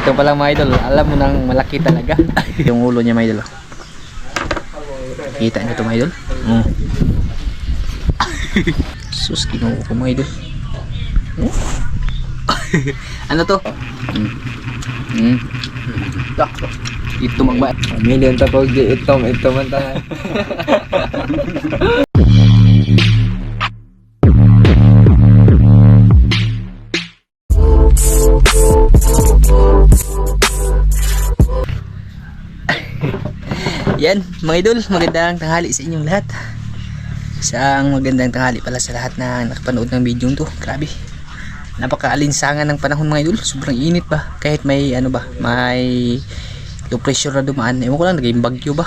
Ito pala mga idol, alam mo nang malaki talaga. Yung ulo niya mga idol. Kita niyo ito mga idol? Sus, kinuha ko mga idol. Ano to? Ito magba. Million tapos di itom man tayo. Yan mga idol, magandang tanghali sa inyong lahat. Isang magandang tanghali pala sa lahat na nakapanood ng video to. Grabe, napakaalinsangan ng panahon mga idol. Sobrang init ba, kahit may ano ba, may low pressure na dumaan. Ewan ko lang, naging bagyo ba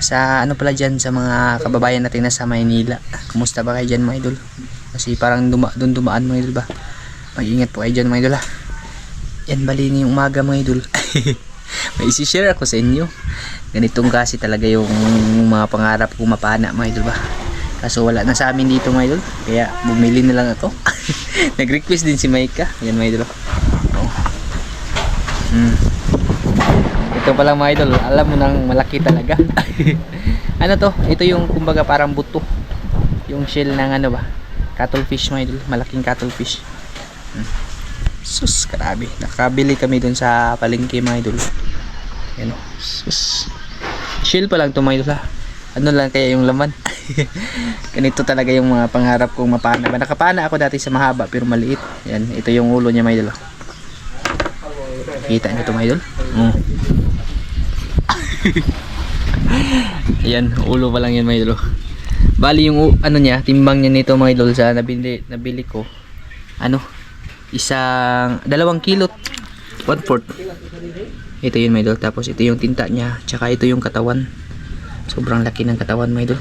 sa ano pala dyan sa mga kababayan natin na sa Maynila. Kumusta ba kayo dyan mga idol? Kasi parang doon dumaan mga idol ba. Mag-ingat po kayo dyan mga idol ha. Yan, bali ngayong umaga mga idol. May isi-share ako sa inyo. Ganitong kasi talaga yung mga pangarap ko mapana mga idol ba. Kaso wala na sa amin dito mga idol, kaya bumili na lang ako. Nag-request din si Maika. Yan mga idol. Ito pala mga idol, alam mo nang malaki talaga. Ano to? Ito yung kumbaga parang buto. Yung shell ng ano ba, cuttlefish mga idol. Malaking cuttlefish. Sus, grabe. Nakabili kami dun sa palengke mga idol. Yan o. Sus. Shell pa lang to mga idol ha. Ano lang kaya yung laman. Ganito talaga yung mga pangarap kong mapana. Nakapana ako dati sa mahaba pero maliit. Yan, ito yung ulo niya mga idol. Kita niyo ito mga idol? Yan, ulo pa lang yan mga idol. Bali yung ano niya, timbang niya nito mga idol sa nabili ko. Ano? Isang 2 kilot 1/4. Ito yun mga idol. Tapos ito yung tinta niya, tsaka ito yung katawan. Sobrang laki ng katawan mga idol.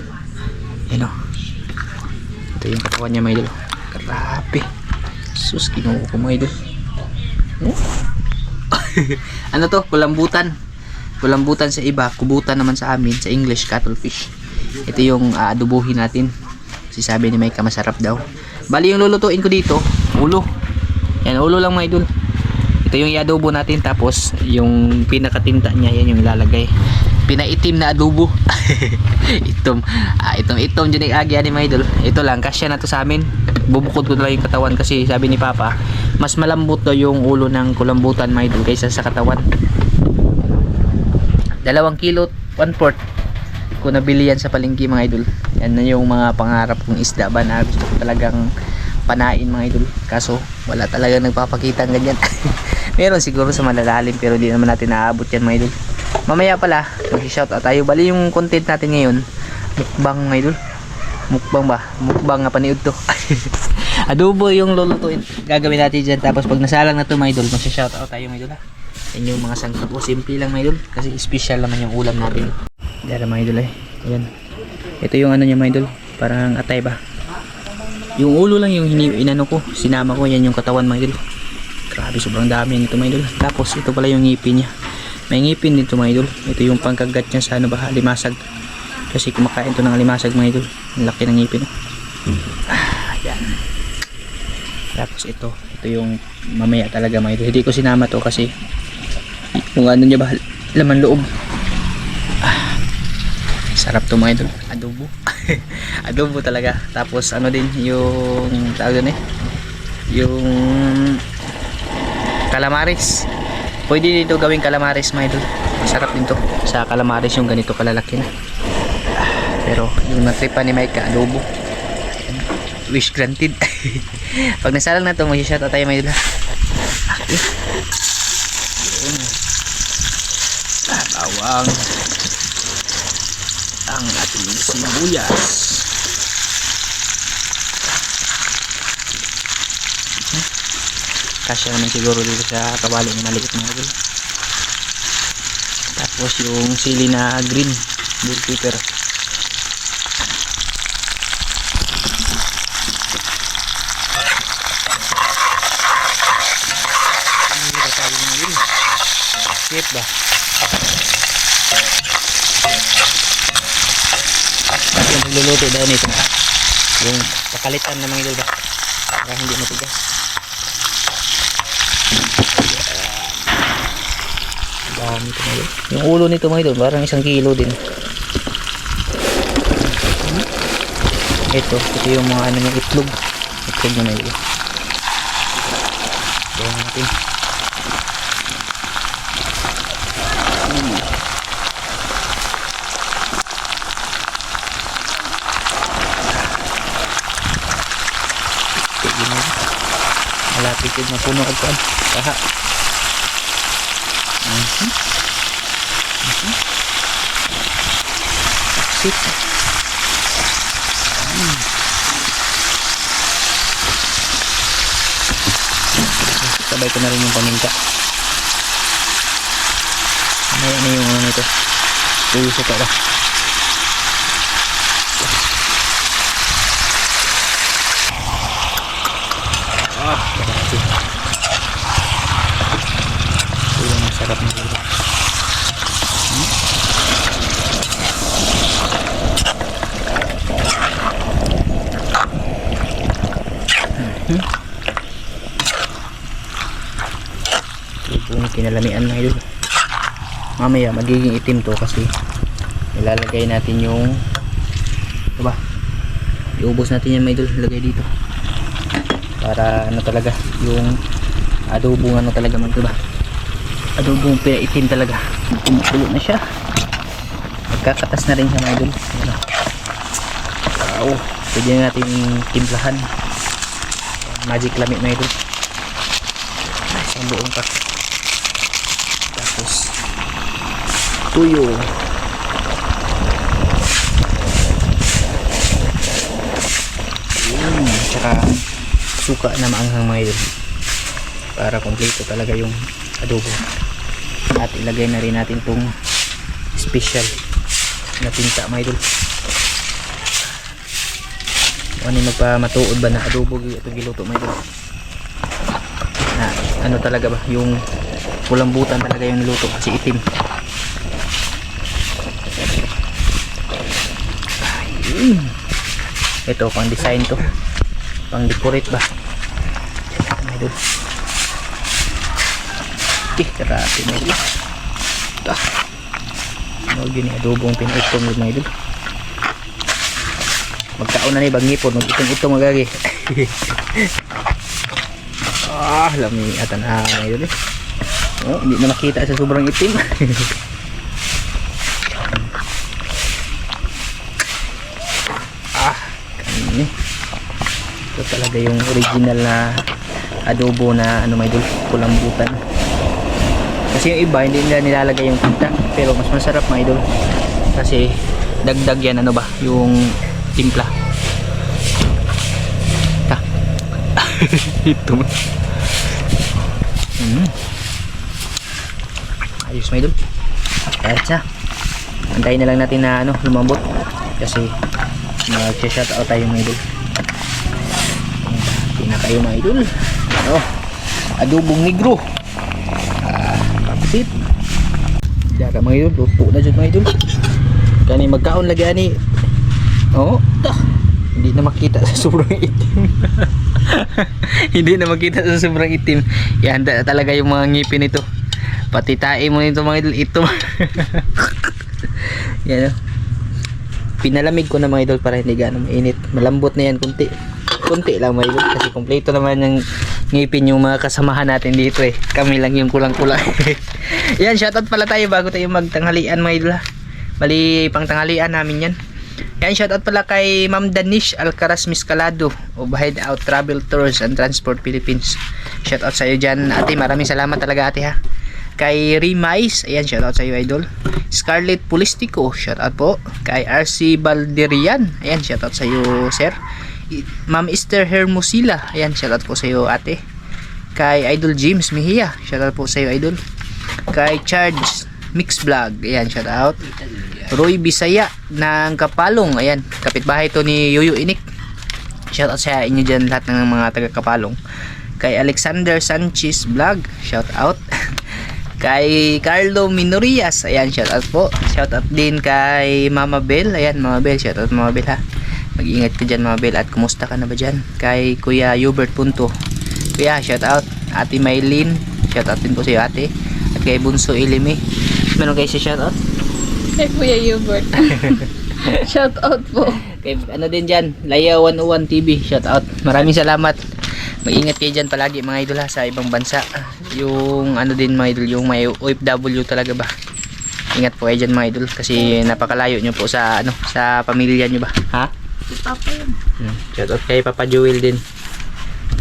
Yan o. Ito yung katawan niya mga idol. Grabe. Sus, kinuha ko mga idol. Ano to? Kulambutan. Kulambutan sa iba, kubutan naman sa amin, sa English, cuttlefish. Ito yung adobohin natin. Kasi sabi ni Mike masarap daw. Bali yung lulutuin ko dito, ulo. Yan, ulo lang mga idol. Ito yung i-adobo natin, tapos yung pinakatinta niya, yan yung ilalagay. Pinaitim na adobo. Itom dyan yung agi ni mga idol. Ito lang, kasya na to sa amin. Bubukod ko na lang yung katawan kasi sabi ni Papa, mas malambot daw yung ulo ng kulambutan mga idol kaysa sa katawan. 2 kilo 1/4 ko nabili yan sa palengke mga idol. Yan na yung mga pangarap kong isda ba na gusto ko talagang panain mga idol. Kaso wala talaga nagpapakita ng ganyan. Meron siguro sa malalalim pero di naman natin naabot yan mga idol. Mamaya pala mag-shoutout tayo. Bali yung content natin ngayon, mukbang mga idol. Mukbang ba? Mukbang nga paniud to. Adobo yung lulutuin gagawin natin dyan. Tapos pag nasalang na to mga idol, mag-shoutout tayo mga idol ha. Yan yung mga sangkap ko, simple lang mga idol. Kasi special naman yung ulam natin. Dara mga idol ayan. Ito yung ano niya mga idol, parang atay ba. Yung ulo lang yung inano ko, sinama ko. Yan yung katawan mga idol. Grabe, sobrang dami nito mga idol. Tapos ito pala yung ngipin niya. May ngipin dito mga idol. Ito yung pangkagat niya sa ano ba, limasag. Kasi kumakain to ng limasag mga idol. Ang laki ng ngipin. Yan. Tapos ito yung mamaya talaga mga idol. Hindi ko sinama to kasi kung ano niya ba, laman loob. Sarap to mga idol. Adobo. Adobo talaga. Tapos ano din yung tawag doon yung calamares. Pwede dito gawing calamares mga idol. Masarap din to sa calamares yung ganito kalalaki na. Pero yung natripa ni Mike adobo. Wish granted. Pag nasalang na to, mag-shoutout tayo mga idol. Okay. Bawang ang ating sibuyas. Kasya naman siguro dito sa kawali na maliit mga idol. Tapos yung sili na green bell pepper. Sip ba? Yung pagluluto daw nito, yung pakalitan na mga idol ba para hindi matigas. Dami ito mga idol. Yung ulo nito mga idol, parang 1 kilo din. Ito yung mga ano ng itlog. Itlog na idol. Tingnan natin. Malapit yun, mapuno ka dyan. Aha. Sit. Sabay ko na rin yung paminta. Ano yung ano nito? Puso ka ba? Grabe. Ito yung masarap na ulo. Yung kinalamian na yun. Mamaya magiging itim to kasi ilalagay natin yung ito ba? Iubos natin yan mga idol. Lagay dito. Para ano talaga yung adobong ano talaga man diba? Adobong itim talaga. Kumukulo na siya. Magkakatas na rin siya mga idol. Wow. Pwede na natin timplahan. Magic lamit mga idol. Isang buong pack. Tapos tuyo. Tsaka suka na maanghang mga idol para kompleto talaga yung adobo. At ilagay na rin natin tong special na tinta mga idol. Ano yung magpamatuod ba na adobo ito giluto mga idol, na ano talaga ba yung pulambutan talaga yung niluto kasi itim. Ito pang design to, pang decorate ba mga idol. Grabe mga idol. Huwag yun yung adobong pinaitom mga idol. Magkaon na ni bagngipon, mag-itong magagi. Lami atan mga idol eh. Oh, hindi na makita sa sobrang itim. Kanini. Ito talaga yung original na adobo na ano mga idol, kulambutan. Kasi yung iba hindi nila nilalagay yung tinta, pero mas masarap mga idol kasi dagdag yan ano ba yung timpla. Ito ayos mga idol. Kahit siya antayin na lang natin na ano lumambot kasi mag-shout out tayo mga idol. Pinakayo mga idol ano, adobong negro. Sit daka mga idol, luto na dyan mga idol. Kani magkaon lagi ani. Hindi na makita sa sobrang itim. Hindi na makita sa sobrang itim. Ihanda talaga yung mga ngipin nito. Pati tae mo nito mga idol. Ito. Yan. Pinalamig ko na mga idol para hindi gaano mainit. Malambot na yan kunti. Kunti lang mga idol kasi kompleto naman yung ngipin yung mga kasamahan natin dito eh. Kami lang yung kulang-kulang. Yan, shoutout pala tayo bago tayo magtanghalian mga idol ha. Bali pang tanghalian namin yan. Yan, shoutout pala kay Ma'am Danish Alcaraz Miscalado of Hideout Travel Tours and Transport Philippines. Shoutout sa iyo dyan ate, maraming salamat talaga ate ha. Kay Rimais, ayan, shoutout sa iyo idol. Scarlett Pulistico, shoutout po. Kay RC Balderian, ayan, shoutout sa iyo sir. Ma'am Esther Hermosilla, ayan, shoutout po sa iyo ate. Kay Idol James Mejia, shoutout po sa iyo idol. Kay Charles Mix Vlog, ayan, shoutout. Roy Bisaya ng Kapalong, ayan, kapitbahay to ni Yuyu Inik. Shoutout sa inyo dyan lahat ng mga taga Kapalong. Kay Alexander Sanchez Vlog, shoutout. Kay Carlo Minorias, ayan, shoutout po. Shoutout din kay Mama Bell, ayan, Mama Bell, shoutout Mama Bell ha. Mag-ingat ka dyan Mama Bell at kumusta ka na ba dyan? Kay Kuya Hubert Punto, kuya, shoutout. Ate Maylin, shoutout din po sa iyo ate. At kay Bunso Ilimi. Meron kayo si shoutout? Kay Kuya Hubert. Shout out po. Kay ano din dyan, Laya 101 TV, shoutout. Maraming salamat. Mag-ingat kayo dyan palagi mga idol ha, sa ibang bansa. Yung ano din mga idol, yung may OFW talaga ba. Ingat po kayo dyan mga idol kasi napakalayo nyo po sa ano, sa pamilya nyo ba. Ha? Si Papa yun. Shoutout kay Papa Joel din.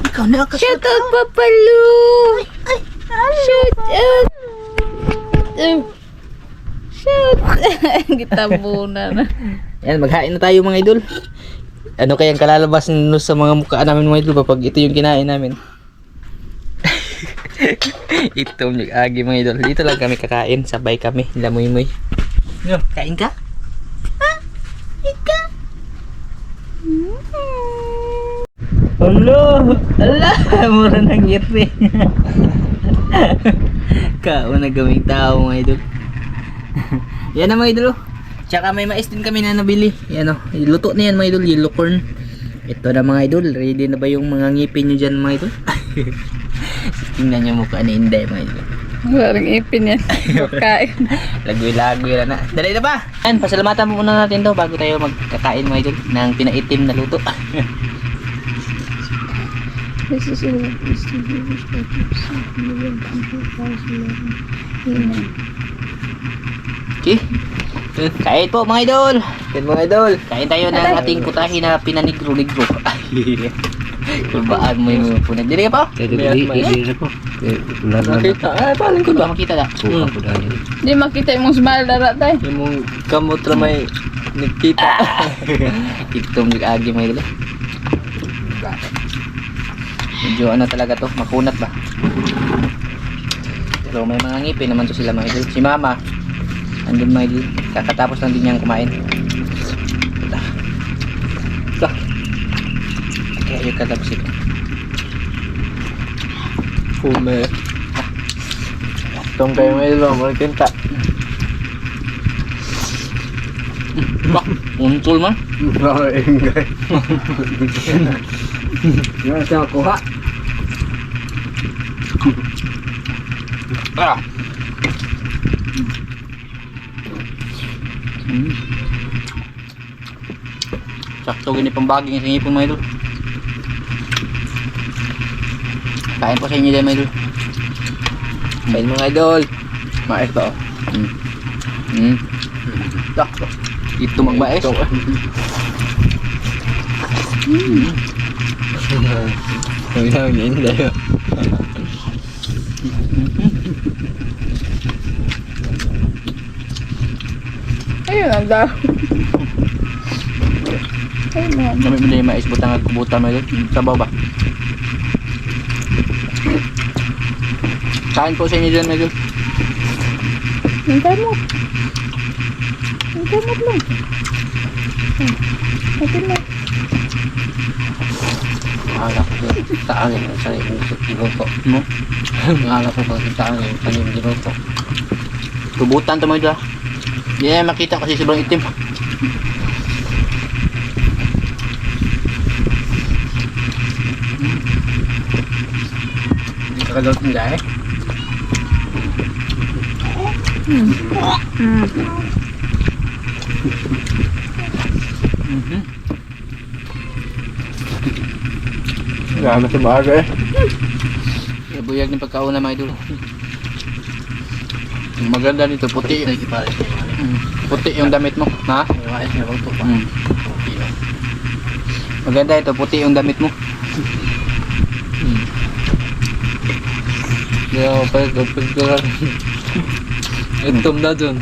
Ikaw na ako. Shout out Papa Lu. Shout out. Shout. Gitabunan na. Yan, maghain na tayo mga idol. Ano kayang kalalabas nyo sa mga mukha namin mga idol kapag ito yung kinain namin. Ito yung agi mga idol. Dito lang kami kakain, sabay kami, lamoy-moy. Kain ka? Hello! Ala! Mura ng ngiti. Kao na gaming tao mga idol. Yan na mga idol. Tsaka may mais din kami na nabili. Yan o. Luto na yan mga idol. Yellow corn. Ito na mga idol. Ready na ba yung mga ngipin nyo dyan mga idol? Tingnan nyo mukha ni Inday mga idol. Wala rin ipin yan. Pagkain. Lagoy-lagoy na. Dali na ba? Yan. Pasalamatan muna natin to bago tayo magkakain mga idol ng pinaitim na luto. This is a distribution Amen. Okay. Kain po mga idol. Yan mga idol. Kain tayo ng ating putahe na pinanigro-ligro. Kulbaan mo yung punat. Dili ka pa? Dili ko. Nakita. Paling ko ba makita na? Hindi makita yung smile dara tayo. Yung mong kamot na may nakita. Itong agi mga idol. Medyo ano talaga to, makunat ba? Pero may mga ngipin naman to sila mga idol. Si Mama, andun mga idol. Kakatapos lang din niyang kumain. Kaya yung katapos ito. Kume. Itong kayo mga idol, mga kinta. Bak, untol man. Ingay. Yung siya kuha. Ah. Sakto gini pambaging sa ngipon mga idol. Kain po sa inyo din mga idol. Kain mga idol. Mais to. Sakto. Ito magmais. Ang isang hindi. Ayun ang daw. Ayun na. Dami mo na yung mais butang at kubutan mga idol. Sabaw ba? Kain po sa inyo dyan mga idol. Hintay mo. Hintay mo lang. Hintay mo. Akala ko sa angin sa ginuto. Mo? Akala ko sa angin sa ginuto. Kubutan to mga idol. Hindi na makita kasi sobrang itim. Hindi ka kagalit ng dahil. Grabe sa bagay. Buyag ng pagkauna mga idol. Ang maganda nito puti. Puti yung damit mo, ha? Maganda ito, puti yung damit mo. Hindi ako pagkakaroon. Itom na dun.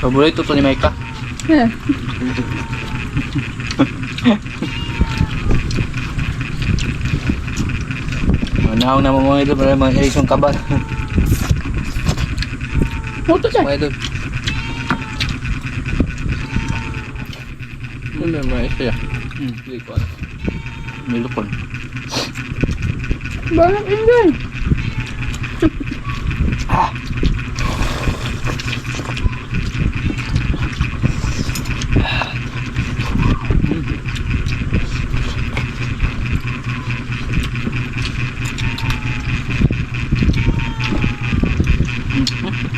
Paborito to ni Micah. Manaw na mo mga idol, para mga isang kaban. Muto siya. Mga idol. Ano na mga isa ya? Hindi ko alam. Nilukon. Bangat ingay.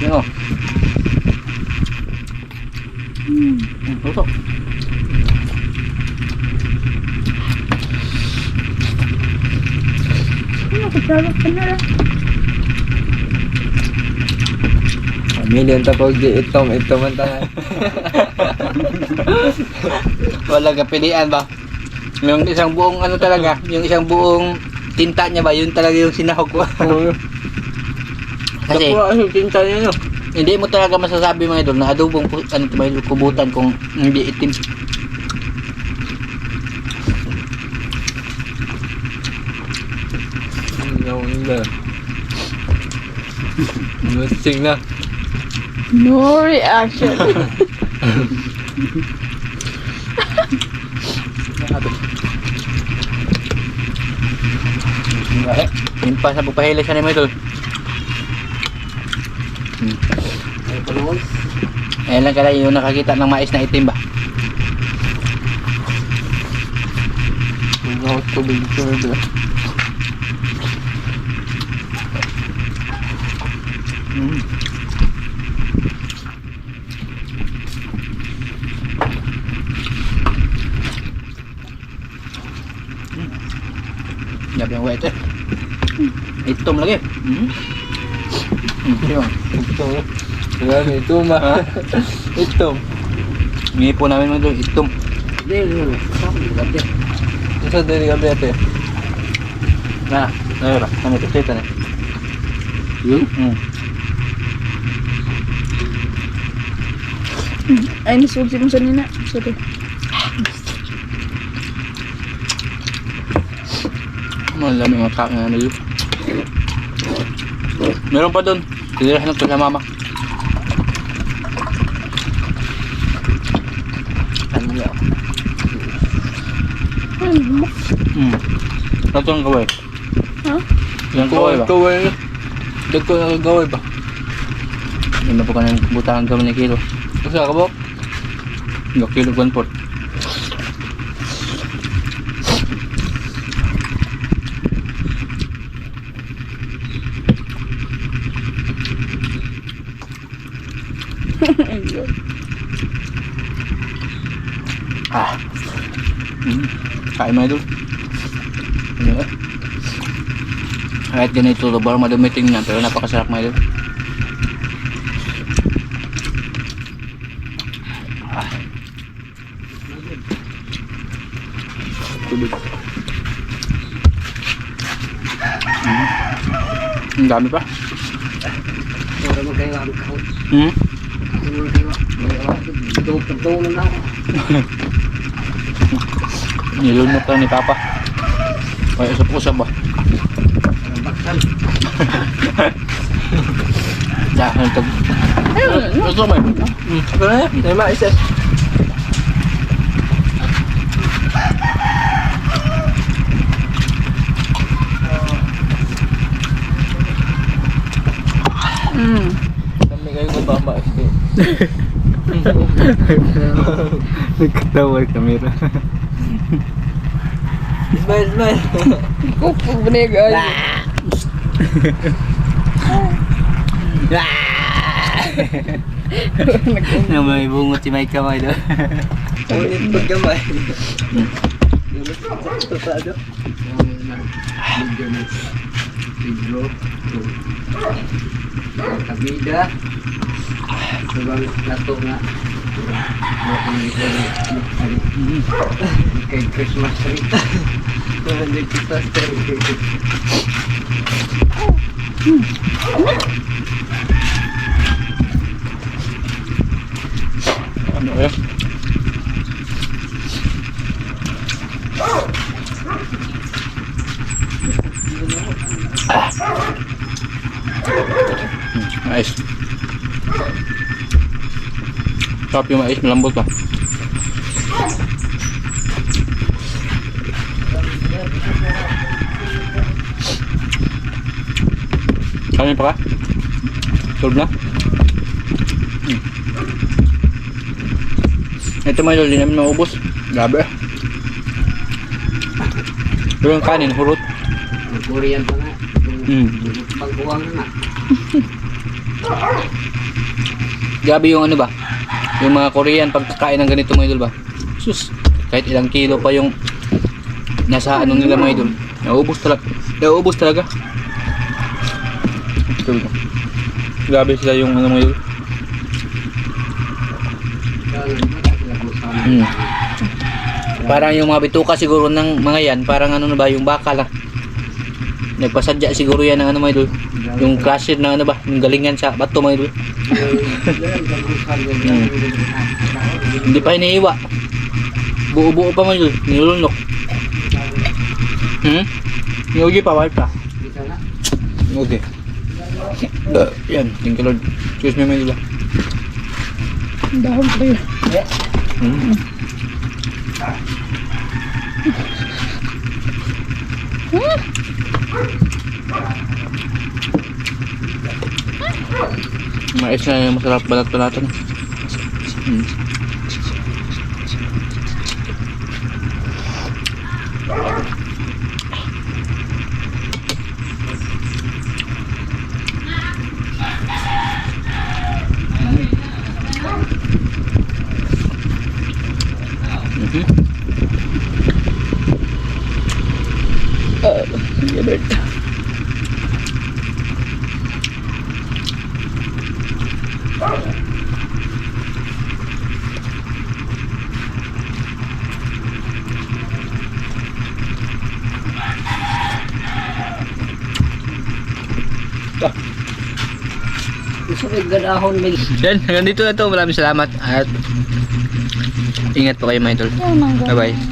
Yan o. Tusok. Million tapos di itom man tayo. Wala kapilian ba? Yung isang buong ano talaga, yung isang buong tinta niya ba, yun talaga yung sinahog ko. Kasi Nakuha yung tinta niya no. hindi mo talaga masasabi mga idol na adobong ano to ba, kubutan kung hindi itim. Yung na. Masing na. No reaction. Yung pa sa pagpahila siya ni mga idol. Ayan lang kaya yung nakakita ng mais na itim ba? Ang ako tubig ito na. Grabe yung wet eh. Itom lagi. Yun. Ito. Grabe, ito ma. Ito. Ngayon po namin mga idol, itom. Isa din kami ate. Na, ayun ba? Kami ito, sita na. Yung? Ay, nisugi mo sa nina. Sorry. Malami mga kain na yun. Meron pa doon. Tinirahan ko sa mama. Ano niya? Ito ang gaway. Ha? Yung gaway ba? Kaway. Dagko na kagaway ba? Yung na po ka ng butang gawin na kilo. Kasi ka ba? Yung kilo 1/4. Ah. Kain mga idol. Ano eh? Kahit ganito ito, parang madumiting niya, pero napakasarap mga idol. Ah. Tubig. Ang dami pa. Hmm? Nilunok lang ni Papa. Ay, usap-usap ba? Dahil ito. Gusto mo yun? Ito na yan. May mais eh. Kami kayo kung ba mais eh. Nagkatawa yung camera. Smile, smile. Kupo, binigay. Na may bungot si Mike kamay doon. Ulit pagkamay. Kabida. Sabang nato nga. Kay Christmas tree. Hindi kita stay. Ano eh? Mais. Sarap yung mais, malambot pa. Kanin pa ka? Tulog na? Ito mga idol, di namin maubos. Grabe. Pero yung kanin, hurot. Korean pa nga. Mm. Pagbuwang na na. Grabe yung ano ba? Yung mga Korean pagkakain ng ganito mga idol ba? Sus, kahit ilang kilo pa yung nasa ano nila mga idol. Nauubos talaga. Nauubos talaga. Grabe sila yung ano mga idol. Parang yung mga bituka siguro ng mga yan, parang ano na ba, yung baka lang. Nagpasadya siguro yan ng ano mga idol. Yung crusher na ano ba, yung galingan sa bato mga idol. Hindi pa iniiwa. Buo-buo pa mga idol, nilunok. Yogi pa, wipe pa. Okay. Yan, thank you Lord. Excuse me mga idol. Dahon pa yun. Mais na yung masarap balat-balatan. Yan, hanggang dito na to. Maraming salamat at ingat po kayo mga idol. Oh my God. Bye bye.